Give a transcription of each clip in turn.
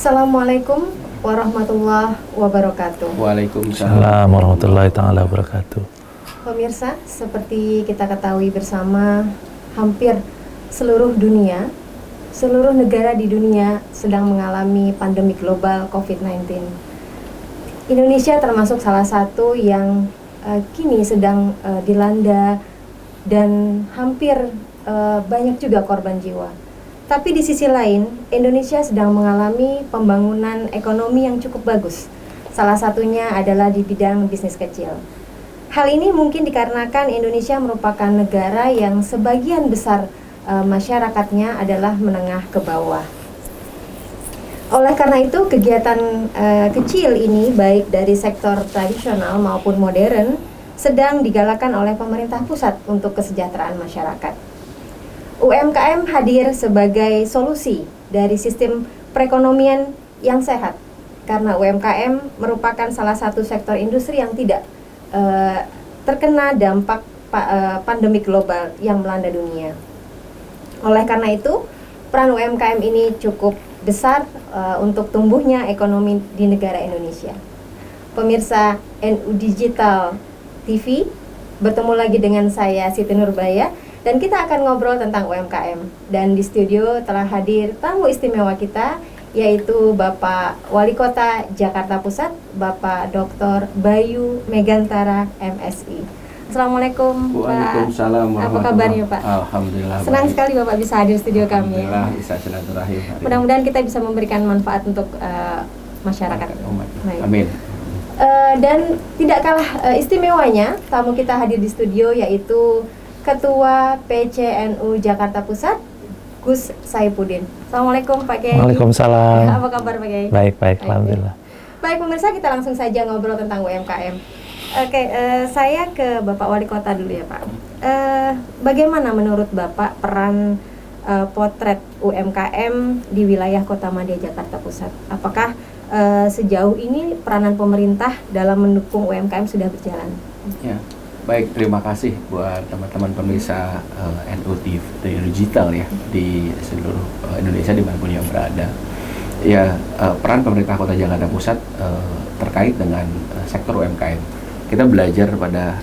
Assalamualaikum warahmatullahi wabarakatuh. Waalaikumsalam. Assalamualaikum warahmatullahi taala wabarakatuh. Pemirsa, seperti kita ketahui bersama, hampir seluruh dunia, seluruh negara di dunia sedang mengalami pandemi global COVID-19. Indonesia termasuk salah satu yang kini sedang dilanda dan hampir banyak juga korban jiwa. Tapi di sisi lain, Indonesia sedang mengalami pembangunan ekonomi yang cukup bagus. Salah satunya adalah di bidang bisnis kecil. Hal ini mungkin dikarenakan Indonesia merupakan negara yang sebagian besar masyarakatnya adalah menengah ke bawah. Oleh karena itu, kegiatan kecil ini baik dari sektor tradisional maupun modern sedang digalakan oleh pemerintah pusat untuk kesejahteraan masyarakat. UMKM hadir sebagai solusi dari sistem perekonomian yang sehat, karena UMKM merupakan salah satu sektor industri yang tidak terkena dampak pandemi global yang melanda dunia. Oleh karena itu, peran UMKM ini cukup besar untuk tumbuhnya ekonomi di negara Indonesia. Pemirsa NU Digital TV, bertemu lagi dengan saya Siti Nurbaya, dan kita akan ngobrol tentang UMKM. Dan di studio telah hadir tamu istimewa kita, yaitu Bapak Wali Kota Jakarta Pusat, Bapak Dr. Bayu Megantara, MSI. Assalamualaikum, Pak. Waalaikumsalam. Apa kabarnya, Pak? Alhamdulillah. Senang baik. sekali Bapak bisa hadir di studio kami. Alhamdulillah bisa silaturahim. Mudah-mudahan kita bisa memberikan manfaat untuk masyarakat. Baik. Amin. Dan tidak kalah istimewanya, tamu kita hadir di studio yaitu Ketua PCNU Jakarta Pusat, Gus Saifuddin. Assalamualaikum Pak Kiai. Waalaikumsalam. Apa kabar Pak Kiai? Baik, alhamdulillah. Baik pemirsa, kita langsung saja ngobrol tentang UMKM. Oke, saya ke Bapak Wali Kota dulu ya Pak. Bagaimana menurut Bapak peran potret UMKM di wilayah Kota Madia Jakarta Pusat? Apakah sejauh ini peranan pemerintah dalam mendukung UMKM sudah berjalan? Ya. Baik, terima kasih buat teman-teman pemirsa NU Digital ya di seluruh Indonesia dimanapun yang berada. Ya, peran pemerintah Kota Jakarta Pusat terkait dengan sektor UMKM. Kita belajar pada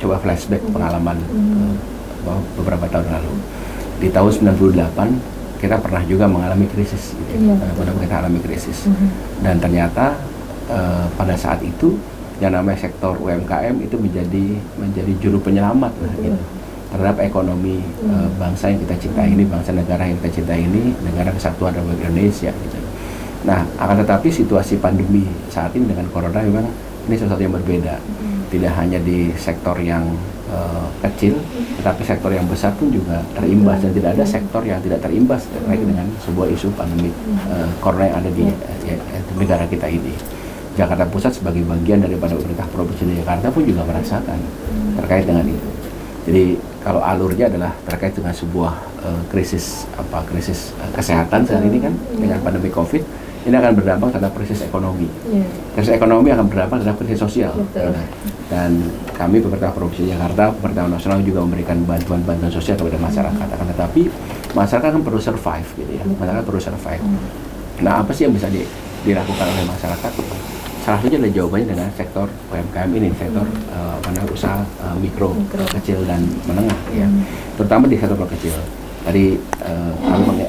coba flashback pengalaman beberapa tahun lalu. Di tahun 98 kita pernah juga mengalami krisis, gitu. Kita alami krisis. Dan ternyata pada saat itu yang namanya sektor UMKM itu menjadi juru penyelamat gitu, terhadap ekonomi bangsa yang kita cintai ini, bangsa negara yang kita cintai ini, negara kesatuan Republik Indonesia gitu. Nah, akan tetapi situasi pandemi saat ini dengan corona memang ini sesuatu yang berbeda. Tidak hanya di sektor yang kecil, tetapi sektor yang besar pun juga terimbas, dan tidak ada sektor yang tidak terimbas terkait dengan sebuah isu pandemi corona yang ada di negara kita ini. Jakarta Pusat sebagai bagian daripada pemerintah Provinsi Jakarta pun juga merasakan terkait dengan itu. Jadi kalau alurnya adalah terkait dengan sebuah krisis kesehatan saat ini kan dengan pandemi COVID, ini akan berdampak terhadap krisis ekonomi. Krisis ekonomi akan berdampak terhadap krisis sosial. Dan kami pemerintah Provinsi Jakarta, pemerintah nasional juga memberikan bantuan-bantuan sosial kepada masyarakat. Akan tetapi masyarakat kan perlu survive gitu ya. Masyarakat perlu survive. Nah, apa sih yang bisa dilakukan oleh masyarakat? Salah satunya adalah jawabannya dengan sektor UMKM ini, sektor usaha mikro, kecil dan menengah ya. Terutama di sektor kecil. Tadi kami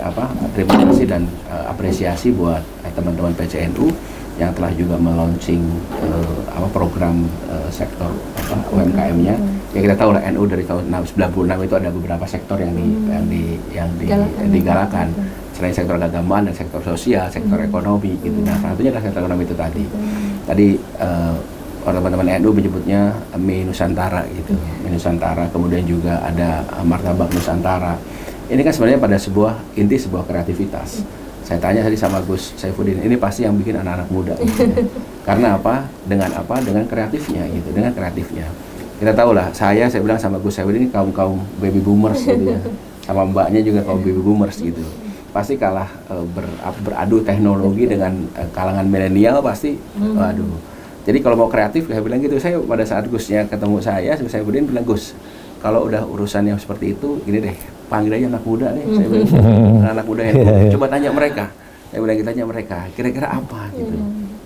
terima kasih dan apresiasi buat teman-teman PCNU yang telah juga melaunching program sektor UMKM-nya. Ya kita tahu lah NU dari tahun 96 itu ada beberapa sektor yang digalakan. Selain sektor keagamaan dan sektor sosial, sektor ekonomi gitu. Nah, salah satunya adalah sektor ekonomi itu tadi. Tadi teman-teman NU menyebutnya mie Nusantara gitu. Mie Nusantara, kemudian juga ada martabak Nusantara. Ini kan sebenarnya pada inti sebuah kreativitas. Saya tanya tadi sama Gus Saifuddin, ini pasti yang bikin anak-anak muda. Gitu. Karena apa? Dengan kreatifnya gitu, dengan kreatifnya. Kita tahu lah, saya bilang sama Gus Saifuddin ini kaum baby boomers gitu ya. Sama mbaknya juga kaum baby boomers gitu. Pasti kalah beradu teknologi dengan kalangan milenial pasti waduh. Jadi kalau mau kreatif saya bilang gitu, saya pada saat Gusnya ketemu saya Budin bilang, Gus, kalau udah urusan yang seperti itu gini deh, panggil aja anak muda deh. Saya bilang, anak muda yang coba tanya mereka Kemudian kita tanya mereka, kira-kira apa gitu.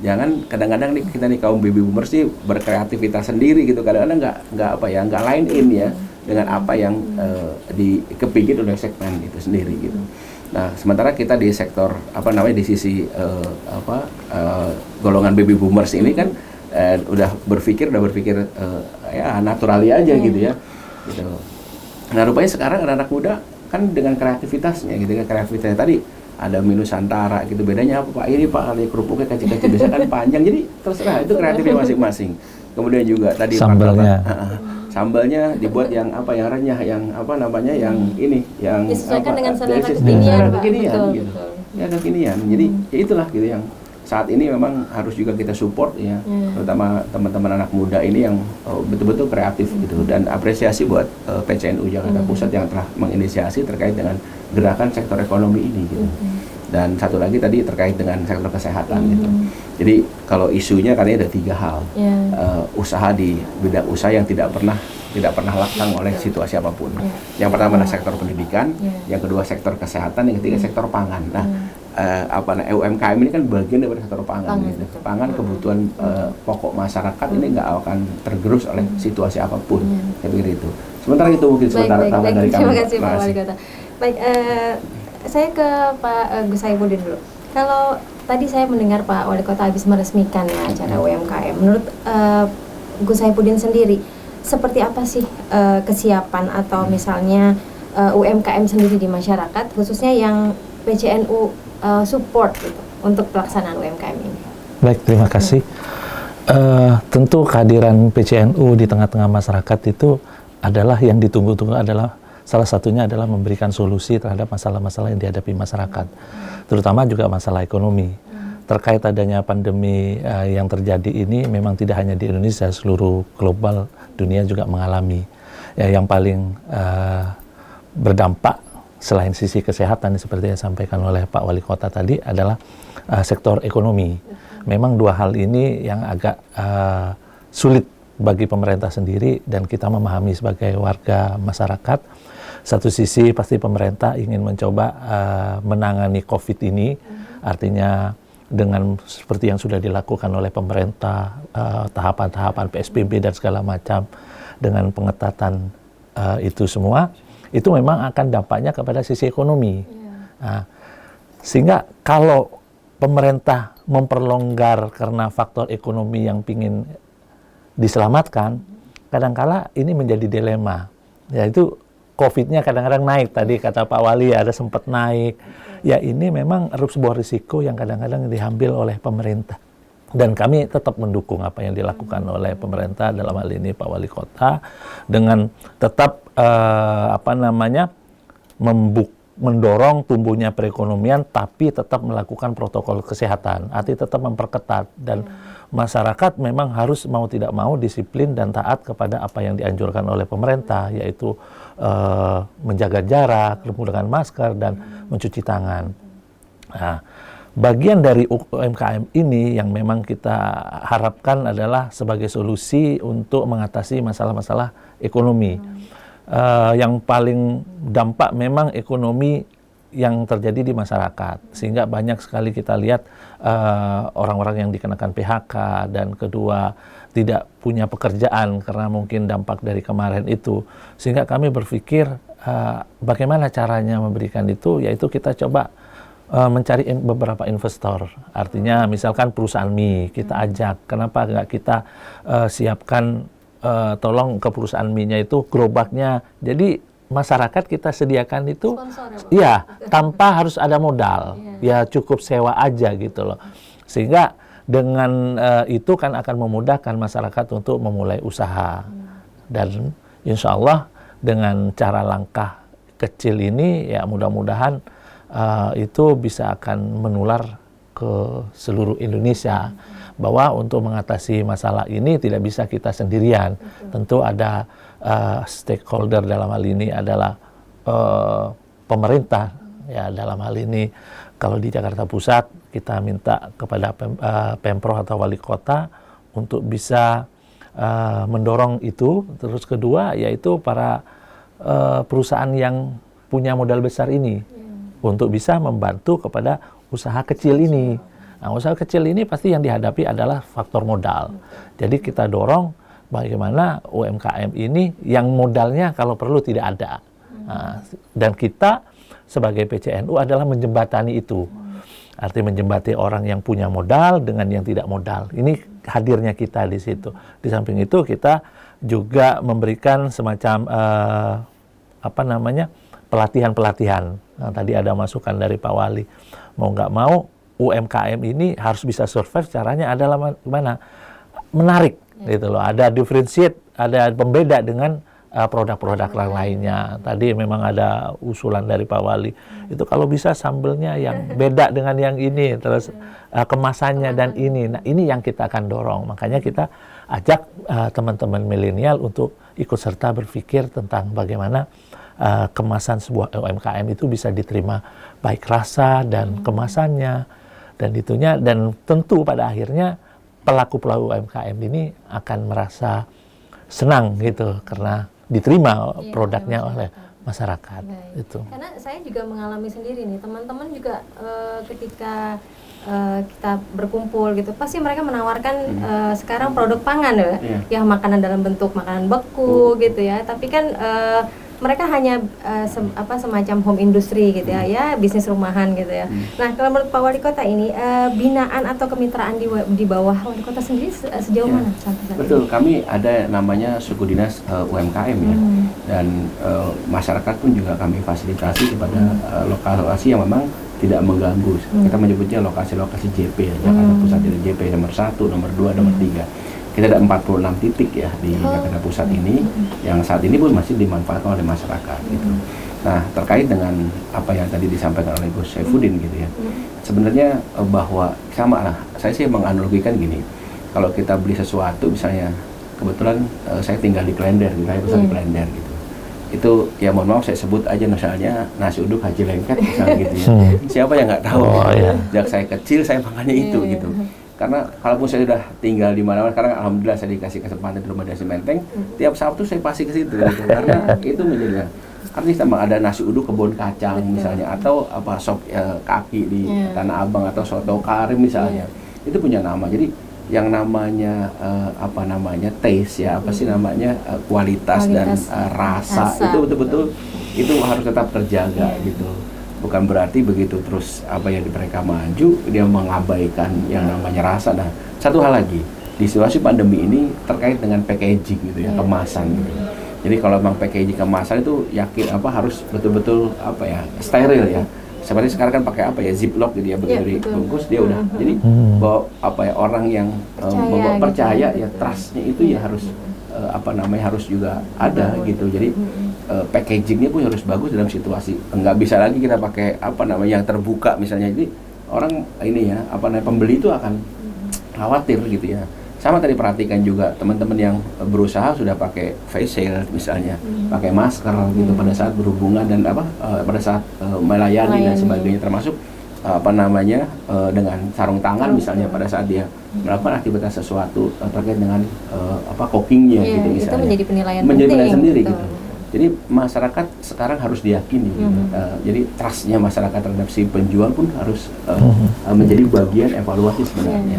Jangan kadang-kadang nih kita nih kaum baby boomers sih berkreativitas sendiri gitu. Kadang-kadang nggak line in ya dengan apa yang dikepikir oleh segmen itu sendiri gitu. Nah, sementara kita di sektor di sisi golongan baby boomers ini kan udah berpikir ya naturali aja gitu ya. Gitu. Nah, rupanya sekarang anak-anak muda kan dengan kreativitasnya gitu kan, kreativitasnya tadi ada menu Nusantara gitu, bedanya apa Pak? Ini Pak, ada kerupuknya kecil-kecil, biasa kan panjang, jadi terserah itu kreatifnya masing-masing. Kemudian juga tadi sambalnya dibuat yang renyah, yang yang ini, yang disesuaikan dengan selera kekinian, betul, gitu. Ya kekinian. Jadi ya itulah gitu yang saat ini memang harus juga kita support ya, terutama teman-teman anak muda ini yang betul-betul kreatif gitu, dan apresiasi buat PCNU Jakarta Pusat yang telah menginisiasi terkait dengan gerakan sektor ekonomi ini gitu. Dan satu lagi tadi terkait dengan sektor kesehatan gitu. Jadi kalau isunya katanya ada 3 hal. Usaha di bidang usaha yang tidak pernah lekang oleh situasi apapun. Yang pertama adalah sektor pendidikan, yang kedua sektor kesehatan, yang ketiga sektor pangan. Nah, UMKM ini kan bagian dari sektor pangan gitu. Pangan kebutuhan pokok masyarakat ini nggak akan tergerus oleh situasi apapun. Saya pikir itu. Sementara itu mungkin sementara tambahan dari kami. Terima kasih Pak Wali Kota. Baik, saya ke Pak Gus Saifuddin dulu. Kalau tadi saya mendengar Pak Wali Kota habis meresmikan ya acara UMKM. Menurut Gus Saifuddin sendiri, seperti apa sih kesiapan atau misalnya UMKM sendiri di masyarakat, khususnya yang PCNU support gitu untuk pelaksanaan UMKM ini? Baik, terima kasih. Tentu kehadiran PCNU di tengah-tengah masyarakat itu adalah yang ditunggu-tunggu, adalah salah satunya adalah memberikan solusi terhadap masalah-masalah yang dihadapi masyarakat, terutama juga masalah ekonomi. Terkait adanya pandemi yang terjadi ini memang tidak hanya di Indonesia, seluruh global dunia juga mengalami. Ya, yang paling berdampak selain sisi kesehatan seperti yang disampaikan oleh Pak Wali Kota tadi adalah sektor ekonomi. Memang 2 hal ini yang agak sulit bagi pemerintah sendiri dan kita memahami sebagai warga masyarakat. Satu sisi pasti pemerintah ingin mencoba menangani COVID ini, artinya dengan seperti yang sudah dilakukan oleh pemerintah, tahapan-tahapan PSBB dan segala macam, dengan pengetatan itu semua, itu memang akan dampaknya kepada sisi ekonomi. Nah, sehingga kalau pemerintah memperlonggar karena faktor ekonomi yang ingin diselamatkan, kadangkala ini menjadi dilema. Yaitu COVID-nya kadang-kadang naik, tadi kata Pak Wali ada sempat naik. Ya ini memang sebuah risiko yang kadang-kadang diambil oleh pemerintah. Dan kami tetap mendukung apa yang dilakukan oleh pemerintah, dalam hal ini Pak Wali Kota, dengan tetap mendorong tumbuhnya perekonomian, tapi tetap melakukan protokol kesehatan, artinya tetap memperketat, dan masyarakat memang harus mau tidak mau disiplin dan taat kepada apa yang dianjurkan oleh pemerintah, yaitu menjaga jarak, menggunakan masker, dan mencuci tangan. Nah, bagian dari UMKM ini yang memang kita harapkan adalah sebagai solusi untuk mengatasi masalah-masalah ekonomi. Yang paling dampak memang ekonomi yang terjadi di masyarakat, sehingga banyak sekali kita lihat orang-orang yang dikenakan PHK, dan kedua tidak punya pekerjaan karena mungkin dampak dari kemarin itu, sehingga kami berpikir bagaimana caranya memberikan itu, yaitu kita coba mencari beberapa investor, artinya misalkan perusahaan mie kita ajak, kenapa nggak kita siapkan tolong ke perusahaan mie-nya itu gerobaknya, jadi masyarakat kita sediakan itu ya tanpa harus ada modal, ya cukup sewa aja gitu loh, sehingga dengan itu kan akan memudahkan masyarakat untuk memulai usaha. Dan insya Allah dengan cara langkah kecil ini ya mudah-mudahan itu bisa akan menular ke seluruh Indonesia, bahwa untuk mengatasi masalah ini tidak bisa kita sendirian. Tentu ada stakeholder, dalam hal ini adalah pemerintah. Ya, dalam hal ini kalau di Jakarta Pusat kita minta kepada Pemprov atau Wali Kota untuk bisa mendorong itu. Terus kedua yaitu para perusahaan yang punya modal besar ini untuk bisa membantu kepada usaha kecil ini. Nah, usaha kecil ini pasti yang dihadapi adalah faktor modal. Jadi kita dorong bagaimana UMKM ini yang modalnya kalau perlu tidak ada. Nah, dan kita sebagai PCNU adalah menjembatani itu. Artinya menjembatani orang yang punya modal dengan yang tidak modal. Ini hadirnya kita di situ. Di samping itu kita juga memberikan semacam pelatihan-pelatihan. Nah, tadi ada masukan dari Pak Wali. Mau nggak mau UMKM ini harus bisa survive. Caranya adalah gimana? Menarik, gitu loh. Ada differentiate, ada pembeda dengan produk-produk lainnya. Tadi memang ada usulan dari Pak Wali. Itu kalau bisa sambelnya yang beda dengan yang ini, terus kemasannya dan ini. Nah, ini yang kita akan dorong. Makanya kita ajak teman-teman milenial untuk ikut serta berpikir tentang bagaimana kemasan sebuah UMKM itu bisa diterima baik rasa dan kemasannya dan tentu pada akhirnya pelaku-pelaku UMKM ini akan merasa senang gitu karena diterima produknya oleh masyarakat. Itu. Karena saya juga mengalami sendiri nih, teman-teman juga ketika kita berkumpul gitu, pasti mereka menawarkan sekarang produk pangan ya, makanan dalam bentuk makanan beku gitu ya. Tapi kan mereka hanya semacam home industry gitu ya, bisnis rumahan gitu ya. Nah, kalau menurut Pak Wali Kota ini binaan atau kemitraan di bawah Wali Kota sendiri sejauh mana? Betul, kami ada namanya suku dinas UMKM ya, dan masyarakat pun juga kami fasilitasi kepada lokasi yang memang tidak mengganggu. Kita menyebutnya lokasi-lokasi JP ya, Jakarta Pusat itu JP nomor 1, nomor 2, nomor 3. Kita ada 46 titik ya di Jakarta Pusat ini yang saat ini pun masih dimanfaatkan oleh masyarakat gitu. Nah, terkait dengan apa yang tadi disampaikan oleh Gus Saifuddin gitu ya. Sebenarnya bahwa sama lah, saya sih menganalogikan gini. Kalau kita beli sesuatu misalnya kebetulan saya tinggal di Klender, saya besar di Klender gitu. Itu ya mohon maaf saya sebut aja misalnya nasi uduk Haji Lengket misalnya gitu ya. Siapa yang nggak tahu gitu. Sejak saya kecil saya makannya itu gitu. Karena kalaupun saya sudah tinggal di mana-mana, karena alhamdulillah saya dikasih kesempatan di rumah Dasi Menteng, tiap Sabtu saya pasti ke situ gitu. Karena itu menjadi artinya sama ada nasi uduk kebun kacang misalnya, atau apa sop kaki di Tanah Abang, atau soto karim misalnya. Itu punya nama. Jadi yang namanya taste ya, apa sih namanya kualitas dan rasa itu betul-betul itu harus tetap terjaga gitu. Bukan berarti begitu terus mereka maju dia mengabaikan yang namanya rasa. Nah, satu hal lagi di situasi pandemi ini terkait dengan packaging gitu ya, kemasan gitu. Jadi kalau memang packaging kemasan itu yakin harus betul-betul steril ya. Seperti sekarang kan pakai ziplock gitu ya, begitu dibungkus dia udah. Jadi bahwa orang yang percaya ya trustnya itu ya harus harus juga ada gitu. Jadi packagingnya pun harus bagus dalam situasi. Nggak bisa lagi kita pakai yang terbuka misalnya. Jadi orang ini ya pembeli itu akan khawatir gitu ya. Sama tadi perhatikan juga teman-teman yang berusaha sudah pakai face shield misalnya, pakai masker gitu pada saat berhubungan dan pada saat melayani dan sebagainya, termasuk dengan sarung tangan misalnya pada saat dia melakukan aktivitas sesuatu terkait dengan cookingnya gitu misalnya. Itu menjadi penilaian sendiri gitu. Jadi masyarakat sekarang harus diyakini gitu. Jadi trustnya masyarakat terhadap si penjual pun harus menjadi bagian evaluasi sebenarnya.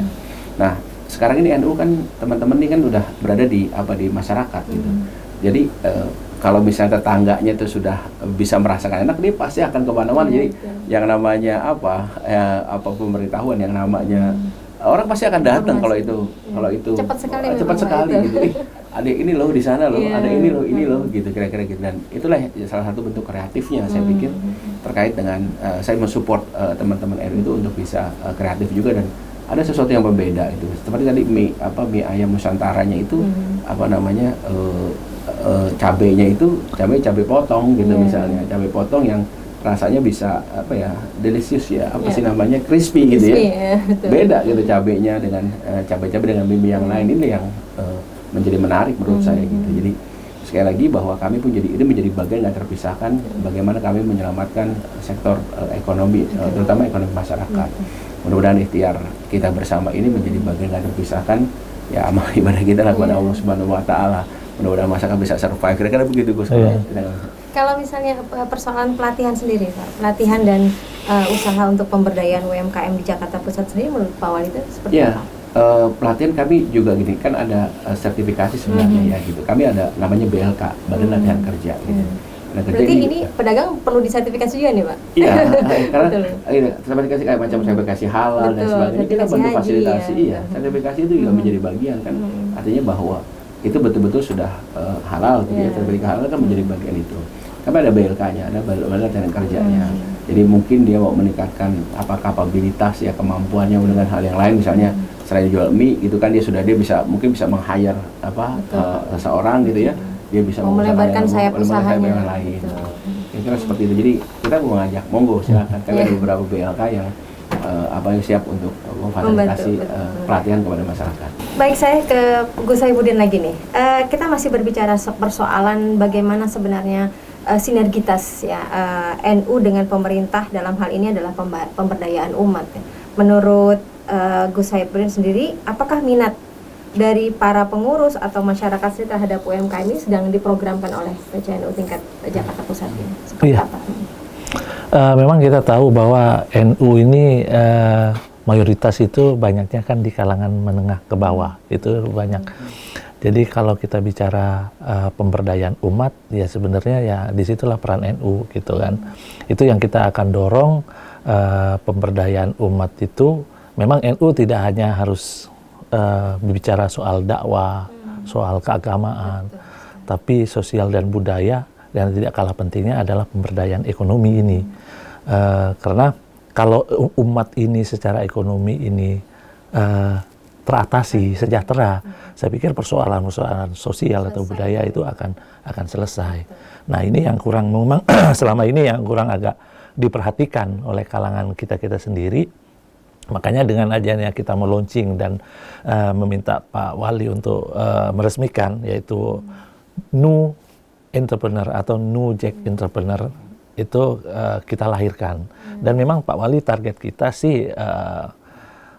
Nah, sekarang ini NU kan teman-teman ini kan udah berada di masyarakat gitu. Jadi kalau misalnya tetangganya itu sudah bisa merasakan enak, dia pasti akan kemana-mana. Jadi yang namanya pemberitahuan, yang namanya orang pasti akan datang kalau itu cepat sekali gitu. Ada ini loh di sana loh, ada ini loh gitu kira-kira gitu. Dan itulah salah satu bentuk kreatifnya saya pikir terkait dengan saya mensupport teman-teman NU itu untuk bisa kreatif juga dan ada sesuatu yang berbeda itu. Seperti tadi mie ayam Nusantaranya itu cabenya itu cabai potong gitu misalnya, cabai potong yang rasanya bisa delicious ya, namanya crispy gitu ya. Beda gitu cabenya dengan cabai-cabai dengan mie yang lain. Ini yang menjadi menarik menurut saya gitu. Jadi sekali lagi bahwa kami pun ini menjadi bagian yang terpisahkan bagaimana kami menyelamatkan sektor ekonomi, terutama ekonomi masyarakat. Mudah-mudahan ikhtiar kita bersama ini menjadi bagian yang terpisahkan ya, amal ibadah kita lah kepada Allah Subhanahu wa taala. Mudah-mudahan masyarakat bisa survive. Kira-kira begitu Gus. Kalau misalnya persoalan pelatihan sendiri, Pak, pelatihan dan usaha untuk pemberdayaan UMKM di Jakarta Pusat sendiri menurut Pak Wali itu seperti Ya, apa? pelatihan kami juga gini, kan ada sertifikasi sebenarnya ya gitu. Kami ada namanya BLK, Badan Latihan Kerja gitu. Nah, kerja Berarti ini pedagang perlu disertifikasi juga nih, Pak? Iya, karena Betul. sertifikasi kayak macam sertifikasi halal dan Betul, sebagainya, kita sertifikasi bantu haji, fasilitasi. ya. Iya, sertifikasi itu juga menjadi bagian kan, artinya bahwa itu betul-betul sudah halal gitu ya, Iya. sertifikasi halal kan menjadi bagian itu. Kami ada BLK-nya, ada Badan Latihan Kerjanya. Jadi mungkin dia mau meningkatkan apa kapabilitas ya, kemampuannya dengan hal yang lain, misalnya selain jual mie gitu kan, dia bisa mungkin bisa meng-hire apa seseorang gitu ya, dia bisa Mau melebarkan sayap usahanya. yang lain. Kira-kira seperti itu. Jadi kita mau ngajak, monggo silakan. Kami ada beberapa BLK yang yang siap untuk memfasilitasi pelatihan kepada masyarakat. Baik, saya ke Gus Saifuddin lagi nih. Kita masih berbicara persoalan bagaimana sebenarnya sinergitas ya NU dengan pemerintah dalam hal ini adalah pemberdayaan umat. Ya. Menurut Gus Saifuddin sendiri, apakah minat dari para pengurus atau masyarakat sendiri terhadap UMKM ini sedang diprogramkan oleh PCNU tingkat Jakarta Pusat ini? Seperti apa? Memang kita tahu bahwa NU ini mayoritas itu banyaknya kan di kalangan menengah ke bawah, itu banyak. Jadi kalau kita bicara pemberdayaan umat, ya sebenarnya ya disitulah peran NU gitu kan. Itu yang kita akan dorong, pemberdayaan umat itu. Memang NU tidak hanya harus berbicara soal dakwah, soal keagamaan, tapi sosial dan budaya, dan tidak kalah pentingnya adalah pemberdayaan ekonomi ini. Karena kalau umat ini secara ekonomi ini teratasi, sejahtera, saya pikir persoalan-persoalan sosial atau budaya itu akan selesai. Nah, ini yang kurang memang selama ini yang kurang agak diperhatikan oleh kalangan kita sendiri. Makanya dengan adanya kita launching dan meminta Pak Wali untuk meresmikan, yaitu New Entrepreneur atau New Jack Entrepreneur, itu kita lahirkan. Dan memang Pak Wali target kita sih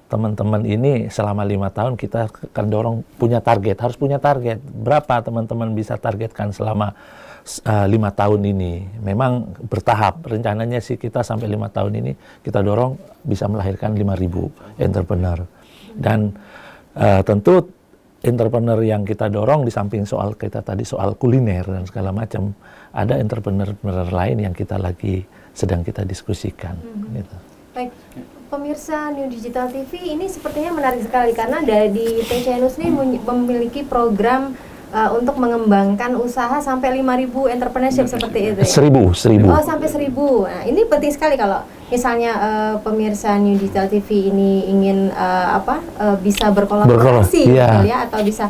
teman-teman ini selama 5 tahun kita akan dorong harus punya target. Berapa teman-teman bisa targetkan selama 5 tahun ini. Memang bertahap, rencananya sih kita sampai 5 tahun ini kita dorong bisa melahirkan 5.000 entrepreneur. Dan tentu entrepreneur yang kita dorong di samping soal kita tadi soal kuliner dan segala macam, ada entrepreneur lain yang sedang kita diskusikan. Gitu. Baik, pemirsa New Digital TV, ini sepertinya menarik sekali karena di PCNU sendiri memiliki program untuk mengembangkan usaha sampai 5.000 entrepreneurship seperti itu ya? 1.000. Oh, sampai 1.000. Nah, ini penting sekali kalau misalnya pemirsa New Digital TV ini ingin bisa berkolaborasi gitu ya, atau bisa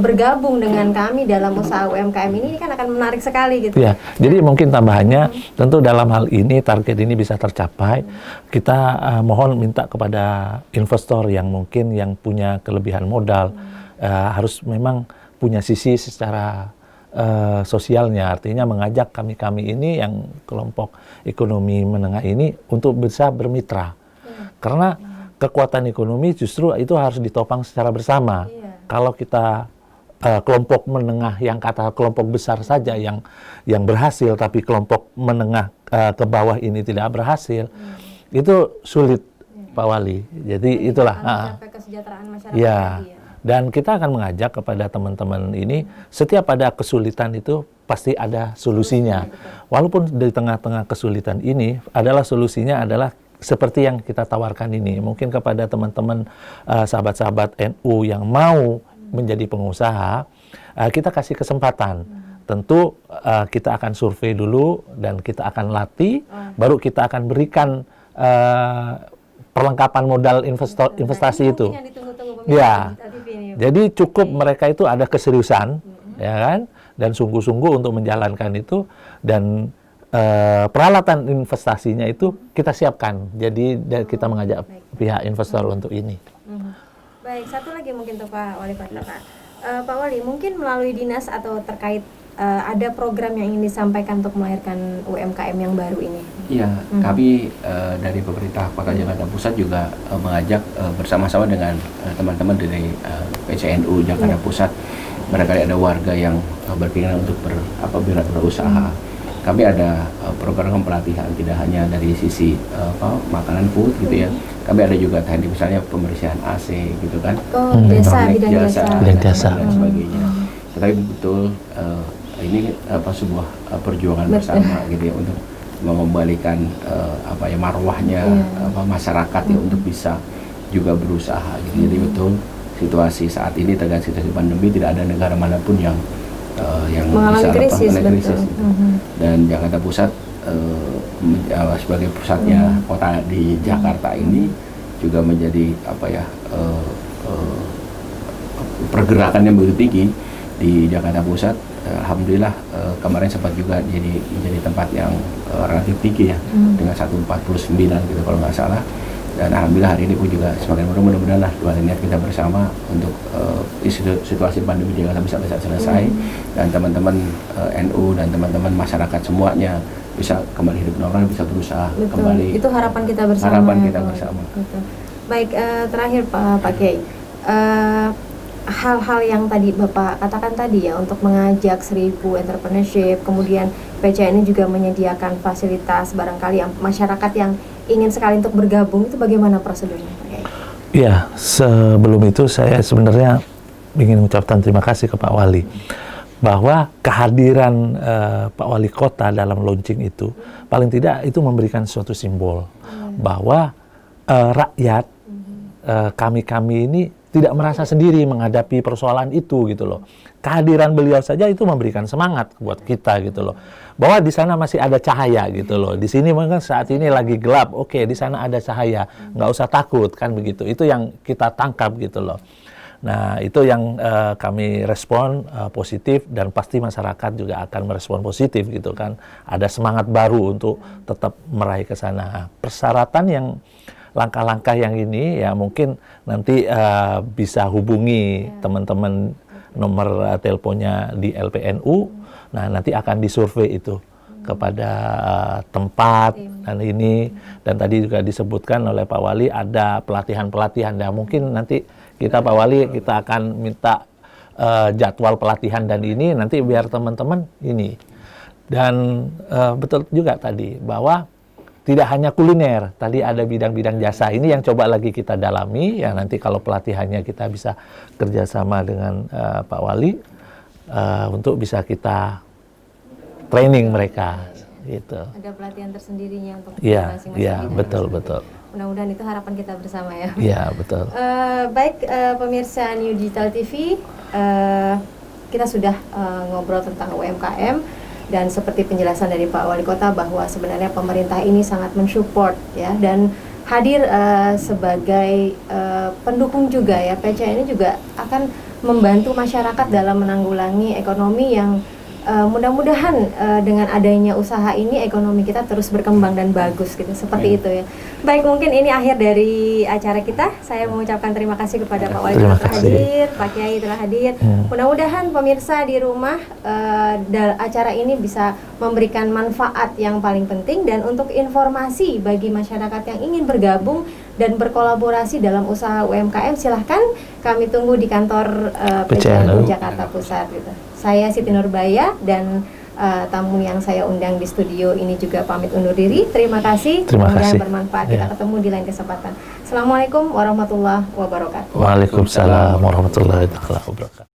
bergabung dengan kami dalam usaha UMKM ini kan akan menarik sekali gitu. Ya, jadi mungkin tambahannya tentu dalam hal ini target ini bisa tercapai. Kita mohon minta kepada investor yang mungkin yang punya kelebihan modal harus memang punya sisi secara sosialnya, artinya mengajak kami ini yang kelompok ekonomi menengah ini untuk bisa bermitra. Karena kekuatan ekonomi justru itu harus ditopang secara bersama. Kalau kita kelompok menengah yang kata kelompok besar saja yang berhasil, tapi kelompok menengah ke bawah ini tidak berhasil, itu sulit, Pak Wali. Jadi itulah. Mencapai kesejahteraan masyarakat. Ya. Dan kita akan mengajak kepada teman-teman ini, setiap ada kesulitan itu pasti ada solusinya. Walaupun di tengah-tengah kesulitan ini, solusinya adalah seperti yang kita tawarkan ini. Mungkin kepada teman-teman sahabat-sahabat NU yang mau menjadi pengusaha, kita kasih kesempatan. Tentu kita akan survei dulu dan kita akan latih, baru kita akan berikan perlengkapan modal investasi itu. Ya, jadi cukup mereka itu ada keseriusan, ya kan, dan sungguh-sungguh untuk menjalankan itu, dan peralatan investasinya itu kita siapkan. Jadi kita mengajak pihak investor untuk ini. Baik, satu lagi mungkin tuh Pak Wali Kota. Pak Wali, mungkin melalui dinas atau terkait ada program yang ingin disampaikan untuk melahirkan UMKM yang baru ini? Iya, kami dari pemerintah Kota Jakarta Pusat juga mengajak bersama-sama dengan teman-teman dari PCNU Jakarta Pusat, barangkali ada warga yang berpikir untuk berusaha. kami ada program pelatihan tidak hanya dari sisi makanan food gitu ya. Kami ada juga teknik misalnya pembersihan AC gitu kan. Jasa, bidang Bidang jasa. dan sebagainya. Tetapi betul ini sebuah perjuangan bersama gitu ya untuk mengembalikan marwahnya masyarakat ya untuk bisa juga berusaha gitu. Jadi betul situasi saat ini terkait situasi pandemi tidak ada negara manapun yang mengalami krisis, gitu. Dan Jakarta Pusat sebagai pusatnya kota di Jakarta ini juga menjadi pergerakan yang begitu tinggi di Jakarta Pusat. Alhamdulillah kemarin sempat juga menjadi tempat yang relatif tinggi ya dengan 149 gitu kalau nggak salah. Dan alhamdulillah hari ini pun juga semakin mudah-mudahan lah dua niat kita bersama untuk situasi pandemi Jakarta bisa selesai dan teman-teman NU dan teman-teman masyarakat semuanya bisa kembali hidup normal, bisa berusaha kembali. Itu harapan kita bersama. Harapan kita bersama. Betul. Baik, terakhir Pak Kiai, hal-hal yang tadi Bapak katakan tadi ya untuk mengajak 1000 entrepreneurship, kemudian PCA ini juga menyediakan fasilitas barangkali yang masyarakat yang ingin sekali untuk bergabung, itu bagaimana prosedurnya Pak Kiai? Ya, sebelum itu saya sebenarnya ingin mengucapkan terima kasih ke Pak Wali bahwa kehadiran Pak Wali Kota dalam launching itu paling tidak itu memberikan suatu simbol bahwa rakyat kami ini tidak merasa sendiri menghadapi persoalan itu gitu loh. Kehadiran beliau saja itu memberikan semangat buat kita gitu loh. Bahwa di sana masih ada cahaya gitu loh. Di sini mungkin saat ini lagi gelap. Oke, di sana ada cahaya. Nggak usah takut kan begitu. Itu yang kita tangkap gitu loh. Nah, itu yang kami respon positif dan pasti masyarakat juga akan merespon positif gitu kan. Ada semangat baru untuk tetap meraih ke sana. Persyaratan yang langkah-langkah yang ini ya mungkin nanti bisa hubungi teman-teman nomor teleponnya di LPNU. Nah, nanti akan disurvei itu kepada tempat dan ini, dan tadi juga disebutkan oleh Pak Wali ada pelatihan-pelatihan. Nah, mungkin nanti kita Pak Wali kita akan minta jadwal pelatihan dan ini nanti biar teman-teman ini. Dan betul juga tadi bahwa tidak hanya kuliner, tadi ada bidang-bidang jasa. Ini yang coba lagi kita dalami, ya nanti kalau pelatihannya kita bisa kerjasama dengan Pak Wali untuk bisa kita training mereka. Gitu. Ada pelatihan tersendirinya untuk Iya, masing-masing bidang. betul. Mudah-mudahan itu harapan kita bersama ya. Iya, betul. Baik, pemirsa New Digital TV, kita sudah ngobrol tentang UMKM. Dan seperti penjelasan dari Pak Wali Kota bahwa sebenarnya pemerintah ini sangat mensupport ya dan hadir sebagai pendukung juga ya. PCA ini juga akan membantu masyarakat dalam menanggulangi ekonomi yang mudah-mudahan dengan adanya usaha ini ekonomi kita terus berkembang dan bagus gitu, seperti itu ya. Baik, mungkin ini akhir dari acara kita. Saya mengucapkan terima kasih kepada Pak Wali telah hadir, Pak Kiai telah hadir. Mudah-mudahan pemirsa di rumah acara ini bisa memberikan manfaat yang paling penting, dan untuk informasi bagi masyarakat yang ingin bergabung dan berkolaborasi dalam usaha UMKM, silahkan kami tunggu di kantor PCA Jakarta Pusat gitu. Saya Siti Nurbaya dan tamu yang saya undang di studio ini juga pamit undur diri. Terima kasih. Semoga bermanfaat. Kita ketemu di lain kesempatan. Assalamualaikum warahmatullahi wabarakatuh. Waalaikumsalam warahmatullahi wabarakatuh.